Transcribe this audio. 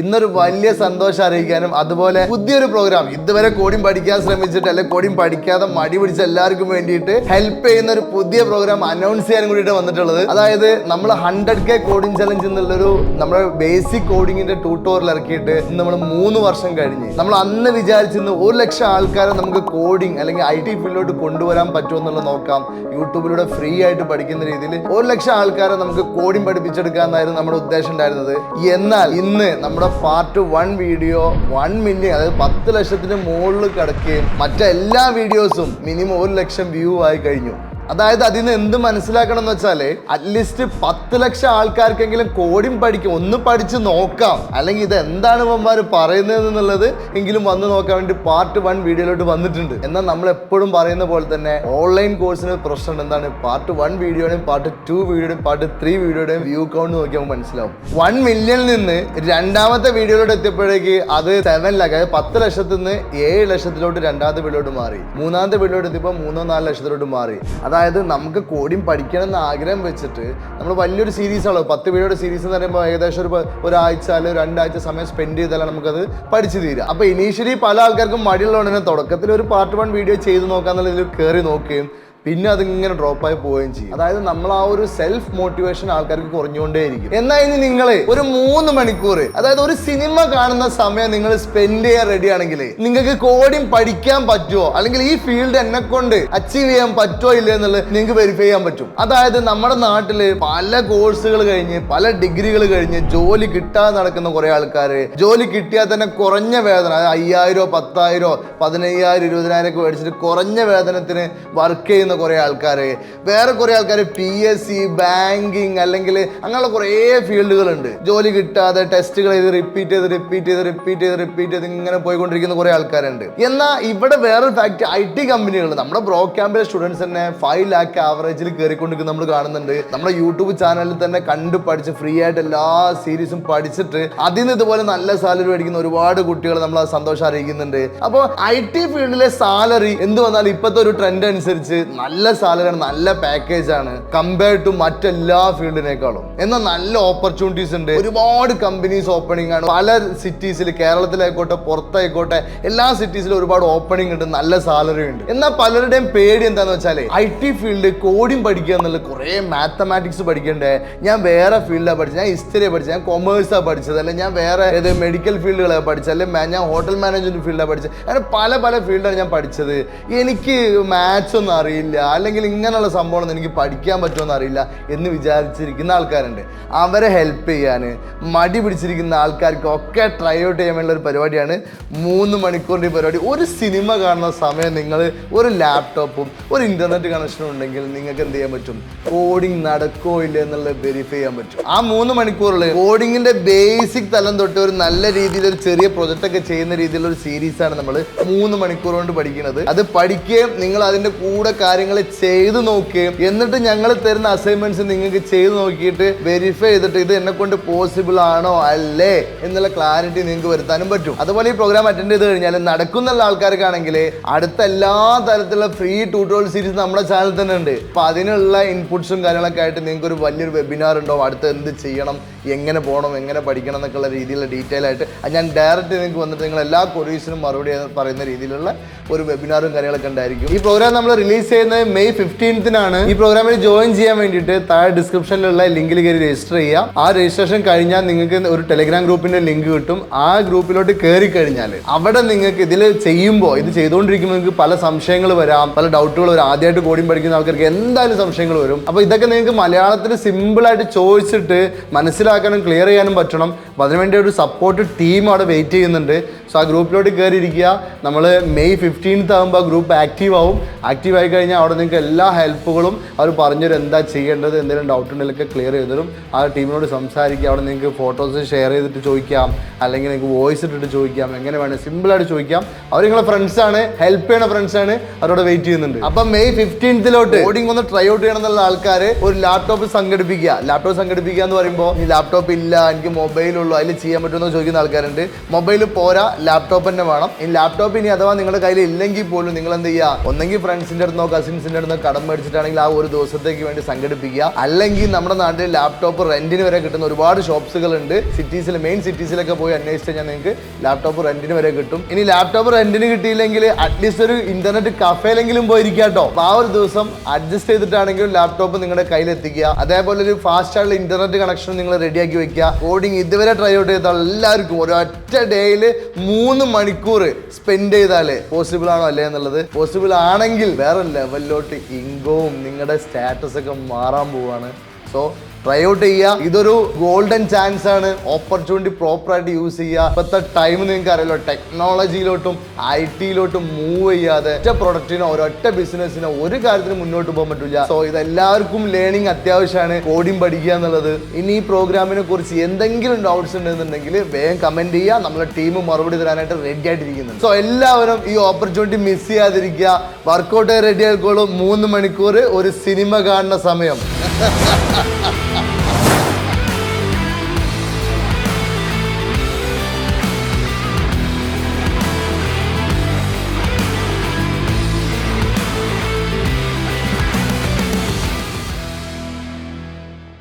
ഇന്നൊരു വലിയ സന്തോഷം അറിയിക്കാനും അതുപോലെ പുതിയൊരു പ്രോഗ്രാം ഇതുവരെ കോഡിംഗ് പഠിക്കാൻ ശ്രമിച്ചിട്ട് അല്ലെങ്കിൽ കോഡിംഗ് പഠിക്കാതെ മടി പിടിച്ച എല്ലാവർക്കും വേണ്ടിയിട്ട് ഹെൽപ്പ് ചെയ്യുന്ന ഒരു പുതിയ പ്രോഗ്രാം അനൗൺസ് ചെയ്യാനും കൂടിയിട്ട് വന്നിട്ടുള്ളത്. അതായത് നമ്മൾ 100K കോഡിംഗ് ചലഞ്ച് എന്നുള്ളൊരു നമ്മുടെ ബേസിക് കോഡിങ്ങിന്റെ ട്യൂട്ടോറിയൽ ഇറക്കിയിട്ട് നമ്മൾ 3 വർഷം കഴിഞ്ഞ് നമ്മൾ അന്ന് വിചാരിച്ചിരുന്നു 1 ലക്ഷം ആൾക്കാരെ നമുക്ക് കോഡിംഗ് അല്ലെങ്കിൽ IT ഫീൽഡിലോട്ട് കൊണ്ടുവരാൻ പറ്റുമെന്നുള്ളത് നോക്കാം. യൂട്യൂബിലൂടെ ഫ്രീ ആയിട്ട് പഠിക്കുന്ന രീതിയിൽ 1 ലക്ഷം ആൾക്കാരെ നമുക്ക് കോഡിംഗ് പഠിപ്പിച്ചെടുക്കാന്നായിരുന്നു നമ്മുടെ ഉദ്ദേശം ഉണ്ടായിരുന്നത്. എന്നാൽ ഇന്ന് നമ്മുടെ പാർട്ട് 1 വീഡിയോ 1 മില്യൺ, അതായത് 10 ലക്ഷത്തിന് മുകളിൽ കിടക്കുകയും മറ്റെല്ലാ വീഡിയോസും മിനിമം 1 ലക്ഷം വ്യൂ ആയി കഴിഞ്ഞു. അതായത് അതിൽ നിന്ന് എന്ത് മനസ്സിലാക്കണം എന്ന് വെച്ചാല് അറ്റ്ലീസ്റ്റ് 10 ലക്ഷം ആൾക്കാർക്കെങ്കിലും കോഡിംഗ് പഠിക്കും, ഒന്ന് പഠിച്ച് നോക്കാം, അല്ലെങ്കിൽ ഇത് എന്താണ് ഇവന്മാർ പറയുന്നത് എന്നുള്ളത് എങ്കിലും വന്ന് നോക്കാൻ വേണ്ടി പാർട്ട് 1 വീഡിയോയിലോട്ട് വന്നിട്ടുണ്ട്. എന്നാൽ നമ്മൾ എപ്പോഴും പറയുന്ന പോലെ തന്നെ ഓൺലൈൻ കോഴ്സിന് പ്രശ്നം എന്താണ്, പാർട്ട് 1 വീഡിയോയുടെയും പാർട്ട് 2 വീഡിയോയുടെയും പാർട്ട് 3 വീഡിയോയുടെയും വ്യൂ കൗണ്ട് നോക്കിയാൽ നമുക്ക് മനസ്സിലാവും. 1 മില്യണിൽ നിന്ന് രണ്ടാമത്തെ വീഡിയോയിലോട്ട് എത്തിയപ്പോഴേക്ക് അത് 7 ലക്ഷം, അതായത് 10 ലക്ഷത്തിൽ നിന്ന് 7 ലക്ഷത്തിലോട്ട് രണ്ടാമത്തെ വീഡിയോട്ട് മാറി. മൂന്നാമത്തെ വീഡിയോട്ട് എത്തിയപ്പോൾ 3-4 ലക്ഷത്തിലോട്ട് മാറി. അതായത് നമുക്ക് കോഡിംഗ് പഠിക്കണം എന്ന ആഗ്രഹം വെച്ചിട്ട് നമ്മൾ വലിയൊരു സീരീസാണല്ലോ, 10 വീഡിയോയുടെ സീരീസ് എന്ന് പറയുമ്പോൾ ഏകദേശം ഒരാഴ്ച അല്ലെങ്കിൽ 2 ആഴ്ച സമയം സ്പെൻഡ് ചെയ്താലാണ് നമുക്കത് പഠിച്ചു തീരുക. അപ്പോൾ ഇനീഷ്യലി പല ആൾക്കാർക്കും മടിയുള്ളതുകൊണ്ട് തന്നെ തുടക്കത്തിൽ ഒരു പാർട്ട് 1 വീഡിയോ ചെയ്ത് നോക്കാന്നുള്ളതിൽ കയറി നോക്കുകയും പിന്നെ അതിങ്ങനെ ഡ്രോപ്പായി പോവുകയും ചെയ്യും. അതായത് നമ്മൾ ആ ഒരു സെൽഫ് മോട്ടിവേഷൻ ആൾക്കാർക്ക് കുറഞ്ഞുകൊണ്ടേയിരിക്കും. എന്നാൽ ഇനി നിങ്ങൾ ഒരു 3 മണിക്കൂർ, അതായത് ഒരു സിനിമ കാണുന്ന സമയം നിങ്ങൾ സ്പെൻഡ് ചെയ്യാൻ റെഡി ആണെങ്കിൽ നിങ്ങൾക്ക് കോഡിംഗ് പഠിക്കാൻ പറ്റുമോ അല്ലെങ്കിൽ ഈ ഫീൽഡ് എന്നെ കൊണ്ട് അച്ചീവ് ചെയ്യാൻ പറ്റുമോ ഇല്ല എന്നുള്ളത് നിങ്ങൾക്ക് വെരിഫൈ ചെയ്യാൻ പറ്റും. അതായത് നമ്മുടെ നാട്ടില് പല കോഴ്സുകൾ കഴിഞ്ഞ് പല ഡിഗ്രികൾ കഴിഞ്ഞ് ജോലി കിട്ടാതെ നടക്കുന്ന കുറെ ആൾക്കാർ, ജോലി കിട്ടിയാൽ തന്നെ കുറഞ്ഞ വേതനം, അതായത് 5000, 10,000, 15,000, 20,000 ഒക്കെ മേടിച്ചിട്ട് കുറഞ്ഞ വേതനത്തിന് വർക്ക് ചെയ്യുന്ന കുറെ ആൾക്കാർ, വേറെ കുറെ ആൾക്കാർ PSC, ബാങ്കിങ് അല്ലെങ്കിൽ അങ്ങനെയുള്ള കുറേ ഫീൽഡുകളുണ്ട്. ജോലി കിട്ടാതെ ടെസ്റ്റുകൾ ചെയ്ത് റിപ്പീറ്റ് ചെയ്ത് ഇങ്ങനെ പോയിക്കൊണ്ടിരിക്കുന്ന കുറെ ആൾക്കാരുണ്ട്. എന്നാൽ ഇവിടെ വേറൊരു ഫാക്ട്, IT കമ്പനികൾ നമ്മുടെ ബ്രോകാമ്പിലെ സ്റ്റുഡൻസ് തന്നെ 5 lakh ആവറേജിൽ കയറിക്കൊണ്ടിരിക്കുന്ന നമ്മൾ കാണുന്നുണ്ട്. നമ്മുടെ യൂട്യൂബ് ചാനലിൽ തന്നെ കണ്ടു പഠിച്ച് ഫ്രീ ആയിട്ട് എല്ലാ സീരീസും പഠിച്ചിട്ട് അതിൽ നിന്ന് ഇതുപോലെ നല്ല സാലറി മേടിക്കുന്ന ഒരുപാട് കുട്ടികൾ നമ്മൾ ആ സന്തോഷം അറിയിക്കുന്നുണ്ട്. അപ്പോൾ IT ഫീൽഡിലെ സാലറി എന്ത് വന്നാലും ഇപ്പോഴത്തെ ഒരു ട്രെൻഡ് അനുസരിച്ച് നല്ല സാലറിയാണ്, നല്ല പാക്കേജ് ആണ് കമ്പയർഡ് ടു മറ്റെല്ലാ ഫീൽഡിനേക്കാളും. എന്നാൽ നല്ല ഓപ്പർച്യൂണിറ്റീസ് ഉണ്ട്, ഒരുപാട് കമ്പനീസ് ഓപ്പണിംഗ് ആണ് പല സിറ്റീസിൽ, കേരളത്തിലായിക്കോട്ടെ പുറത്തായിക്കോട്ടെ എല്ലാ സിറ്റീസിലും ഒരുപാട് ഓപ്പണിംഗ് ഉണ്ട്, നല്ല സാലറി ഉണ്ട്. എന്നാൽ പലരുടെയും പേടി എന്താന്ന് വെച്ചാൽ IT ഫീൽഡ് കോഡിംഗ് പഠിക്കുക എന്നുള്ളത് കുറേ മാത്തമാറ്റിക്സ് പഠിക്കണ്ടേ, ഞാൻ വേറെ ഫീൽഡാണ് പഠിച്ചത്, ഞാൻ ഹിസ്റ്ററിയാണ് പഠിച്ചത്, ഞാൻ കൊമേഴ്സാണ് പഠിച്ചത്, അല്ലെങ്കിൽ ഞാൻ വേറെ ഏത് മെഡിക്കൽ ഫീൽഡുകളാണ് പഠിച്ചത്, അല്ലെങ്കിൽ ഞാൻ ഹോട്ടൽ മാനേജ്മെന്റ് ഫീൽഡാണ് പഠിച്ചത്, അങ്ങനെ പല ഫീൽഡാണ് ഞാൻ പഠിച്ചത്, എനിക്ക് മാത്സ് ഒന്നും അറിയില്ല അല്ലെങ്കിൽ ഇങ്ങനെയുള്ള സംഭവം എനിക്ക് പഠിക്കാൻ പറ്റുമെന്ന് അറിയില്ല എന്ന് വിചാരിച്ചിരിക്കുന്ന ആൾക്കാരുണ്ട്. അവരെ ഹെൽപ്പ് ചെയ്യാൻ മടി പിടിച്ചിരിക്കുന്ന ആൾക്കാർക്കൊക്കെ ട്രൈ ഔട്ട് ചെയ്യാൻ വേണ്ട ഒരു പരിപാടിയാണ് 3 മണിക്കൂറിൻ്റെ പരിപാടി. ഒരു സിനിമ കാണുന്ന സമയം നിങ്ങൾ ഒരു ലാപ്ടോപ്പും ഒരു ഇന്റർനെറ്റ് കണക്ഷനും ഉണ്ടെങ്കിൽ നിങ്ങൾക്ക് എന്ത് ചെയ്യാൻ പറ്റും, കോഡിംഗ് നടക്കോ ഇല്ല എന്നുള്ളത് വെരിഫൈ ചെയ്യാൻ പറ്റും. ആ 3 മണിക്കൂറിൽ കോഡിങ്ങിന്റെ ബേസിക് തലം തൊട്ട് ഒരു നല്ല രീതിയിൽ ഒരു ചെറിയ പ്രൊജക്റ്റ് ഒക്കെ ചെയ്യുന്ന രീതിയിലുള്ള ഒരു സീരീസാണ് നമ്മൾ 3 മണിക്കൂർ കൊണ്ട് പഠിക്കുന്നത്. അത് പഠിക്കുകയും നിങ്ങൾ അതിന്റെ കൂടെ കാര്യങ്ങൾ ചെയ്തു നോക്കുകയും എന്നിട്ട് ഞങ്ങൾ തരുന്ന അസൈൻമെന്റ്സ് നിങ്ങൾക്ക് ചെയ്തു നോക്കിയിട്ട് വെരിഫൈ ചെയ്തിട്ട് ഇത് എന്നെ കൊണ്ട് പോസിബിൾ ആണോ അല്ലേ എന്നുള്ള ക്ലാരിറ്റി നിങ്ങൾക്ക് വരുത്താനും പറ്റും. അതുപോലെ ഈ പ്രോഗ്രാം അറ്റൻഡ് ചെയ്ത് കഴിഞ്ഞാൽ നടക്കുന്ന ആൾക്കാർക്കാണെങ്കിൽ അടുത്ത എല്ലാ തരത്തിലുള്ള ഫ്രീ ട്യൂട്ടോറിയൽ സീരീസ് നമ്മുടെ ചാനൽ തന്നെ ഉണ്ട്. അപ്പൊ അതിനുള്ള ഇൻപുട്സും കാര്യങ്ങളൊക്കെ ആയിട്ട് നിങ്ങൾക്ക് ഒരു വലിയൊരു വെബിനാർ ഉണ്ടാവും, അടുത്ത് എന്ത് ചെയ്യണം, എങ്ങനെ പോകണം, എങ്ങനെ പഠിക്കണം എന്നൊക്കെയുള്ള രീതിയിലുള്ള ഡീറ്റെയിൽ ആയിട്ട് ഞാൻ ഡയറക്റ്റ് നിങ്ങൾക്ക് വന്നിട്ട് നിങ്ങൾ എല്ലാ ക്വറീസിനും മറുപടി പറയുന്ന രീതിയിലുള്ള ഒരു വെബിനാറും കാര്യങ്ങളൊക്കെ ഉണ്ടായിരിക്കും. ഈ പ്രോഗ്രാം നമ്മൾ റിലീസ് ചെയ്യുന്നത് May 15th. ഈ പ്രോഗ്രാമിൽ ജോയിൻ ചെയ്യാൻ വേണ്ടിയിട്ട് താഴെ ഡിസ്ക്രിപ്ഷനിലുള്ള ലിങ്കിൽ കയറി രജിസ്റ്റർ ചെയ്യാം. ആ രജിസ്ട്രേഷൻ കഴിഞ്ഞാൽ നിങ്ങൾക്ക് ഒരു ടെലിഗ്രാം ഗ്രൂപ്പിന്റെ ലിങ്ക് കിട്ടും. ആ ഗ്രൂപ്പിലോട്ട് കയറി കഴിഞ്ഞാൽ അവിടെ നിങ്ങൾക്ക് ഇതിൽ ചെയ്യുമ്പോൾ ഇത് ചെയ്തുകൊണ്ടിരിക്കുമ്പോൾ നിങ്ങൾക്ക് പല സംശയങ്ങൾ വരാം, പല ഡൗട്ടുകൾ വരാം. ആദ്യമായിട്ട് കോഡിംഗ് പഠിക്കുന്ന ആൾക്കാർക്ക് എന്തായാലും സംശയങ്ങൾ വരും. അപ്പോൾ ഇതൊക്കെ നിങ്ങൾക്ക് മലയാളത്തിൽ സിമ്പിളായിട്ട് ചോദിച്ചിട്ട് മനസ്സിലാക്കാനും ക്ലിയർ ചെയ്യാനും പറ്റണം. അപ്പോൾ അതിനുവേണ്ടി ഒരു സപ്പോർട്ട് ടീം അവിടെ വെയിറ്റ് ചെയ്യുന്നുണ്ട്. സോ ആ ഗ്രൂപ്പിലോട്ട് കയറിയിരിക്കുക. നമ്മൾ May 15th ആകുമ്പോൾ ആ ഗ്രൂപ്പ് ആക്റ്റീവ് ആവും. ആക്റ്റീവ് ആയി കഴിഞ്ഞാൽ അവിടെ നിങ്ങൾക്ക് എല്ലാ ഹെൽപ്പുകളും അവർ പറഞ്ഞുതരും, എന്താ ചെയ്യേണ്ടത്, എന്തെങ്കിലും ഡൗട്ട് ഉണ്ടെങ്കിലൊക്കെ ക്ലിയർ ചെയ്ത് തരും. ആ ടീമിനോട് സംസാരിക്കുക. അവിടെ നിങ്ങൾക്ക് ഫോട്ടോസ് ഷെയർ ചെയ്തിട്ട് ചോദിക്കാം, അല്ലെങ്കിൽ നിങ്ങൾക്ക് വോയിസ് ഇട്ടിട്ട് ചോദിക്കാം, എങ്ങനെ വേണം സിമ്പിളായിട്ട് ചോദിക്കാം. അവർ നിങ്ങളെ ഫ്രണ്ട്സാണ്, ഹെൽപ്പ് ചെയ്യണ ഫ്രണ്ട്സാണ്, അവരോട് വെയിറ്റ് ചെയ്യുന്നുണ്ട്. അപ്പം May 15th കോഡിംഗ് ഒന്ന് ട്രൈ ഔട്ട് ചെയ്യണം എന്നുള്ള ആൾക്കാർ ഒരു ലാപ്ടോപ്പ് സംഘടിപ്പിക്കുക. ലാപ്ടോപ്പ് സംഘടിപ്പിക്കുക എന്ന് പറയുമ്പോൾ ഈ ലാപ്ടോപ്പ് ഇല്ല, എനിക്ക് മൊബൈലുള്ളൂ, അതിൽ ചെയ്യാൻ പറ്റുമെന്ന് ചോദിക്കുന്ന ആൾക്കാരുണ്ട്. മൊബൈൽ പോരാ, ലാപ്ടോപ്പ് തന്നെ വേണം. ഈ ലാപ്ടോപ്പ് ഇനി അഥവാ നിങ്ങളുടെ കയ്യിൽ ഇല്ലെങ്കിൽ പോലും നിങ്ങൾ എന്ത് ചെയ്യുക, ഒന്നെങ്കിൽ ഫ്രണ്ട്സിന്റെ അടുത്തോ കസിൻസിന്റെ അടുത്തോ കടം മേടിച്ചിട്ടാണെങ്കിൽ ആ ഒരു ദിവസത്തേക്ക് വേണ്ടി സംഘടിപ്പിക്കുക. അല്ലെങ്കിൽ നമ്മുടെ നാട്ടിൽ ലാപ്ടോപ്പ് റെന്റിന് വരെ കിട്ടുന്ന ഒരുപാട് ഷോപ്സുകൾ ഉണ്ട്. സിറ്റീസിൽ, മെയിൻ സിറ്റീസിലൊക്കെ പോയി അന്വേഷിച്ച് കഴിഞ്ഞാൽ നിങ്ങൾക്ക് ലാപ്ടോപ്പ് റെന്റിന് വരെ കിട്ടും. ഇനി ലാപ്ടോപ്പ് റെന്റിന് കിട്ടിയില്ലെങ്കിൽ അറ്റ്ലീസ്റ്റ് ഒരു ഇന്റർനെറ്റ് കഫേലെങ്കിലും പോയിരിക്കാം കേട്ടോ. ആ ഒരു ദിവസം അഡ്ജസ്റ്റ് ചെയ്തിട്ടാണെങ്കിലും ലാപ്ടോപ്പ് നിങ്ങളുടെ കയ്യിൽ എത്തിക്കുക. അതേപോലെ ഒരു ഫാസ്റ്റ് ആയിട്ടുള്ള ഇന്റർനെറ്റ് കണക്ഷൻ നിങ്ങൾ റെഡിയാക്കി വെക്കുക. കോഡിങ് ഇതുവരെ ട്രൈ ഔട്ട് ചെയ്ത എല്ലാവർക്കും ഒരൊറ്റ ഡേയിൽ 3 മണിക്കൂർ സ്പെൻഡ് ചെയ്താലേ പോസിബിൾ ആണോ അല്ലേ എന്നുള്ളത്. പോസിബിൾ ആണെങ്കിൽ വേറെ ലെവലിലോട്ട് ഇൻകവും നിങ്ങളുടെ സ്റ്റാറ്റസ് ഒക്കെ മാറാൻ പോവാണ്. സോ ട്രൈ ഔട്ട് ചെയ്യുക. ഇതൊരു ഗോൾഡൻ ചാൻസ് ആണ്. ഓപ്പർച്യൂണിറ്റി പ്രോപ്പറായിട്ട് യൂസ് ചെയ്യുക. ഇപ്പോഴത്തെ ടൈം നിങ്ങൾക്ക് അറിയാലോ, ടെക്നോളജിയിലോട്ടും IT-ലോട്ടും മൂവ് ചെയ്യാതെ ഒറ്റ പ്രൊഡക്റ്റിനോ ഒരൊറ്റ ബിസിനസ്സിനോ ഒരു കാര്യത്തിന് മുന്നോട്ട് പോകാൻ പറ്റില്ല. സോ ഇതെല്ലാവർക്കും ലേണിംഗ് അത്യാവശ്യമാണ്, കോഡിംഗ് പഠിക്കുക എന്നുള്ളത്. ഇനി ഈ പ്രോഗ്രാമിനെ കുറിച്ച് എന്തെങ്കിലും ഡൗട്ട്സ് ഉണ്ടെന്നുണ്ടെങ്കിൽ വേഗം കമന്റ് ചെയ്യുക. നമ്മളെ ടീം മറുപടി തരാനായിട്ട് റെഡി ആയിട്ടിരിക്കുന്നുണ്ട്. സോ എല്ലാവരും ഈ ഓപ്പർച്യൂണിറ്റി മിസ് ചെയ്യാതിരിക്കുക. വർക്കൗട്ട് റെഡി ആയിക്കോളും. 3 മണിക്കൂർ ഒരു സിനിമ കാണുന്ന സമയം.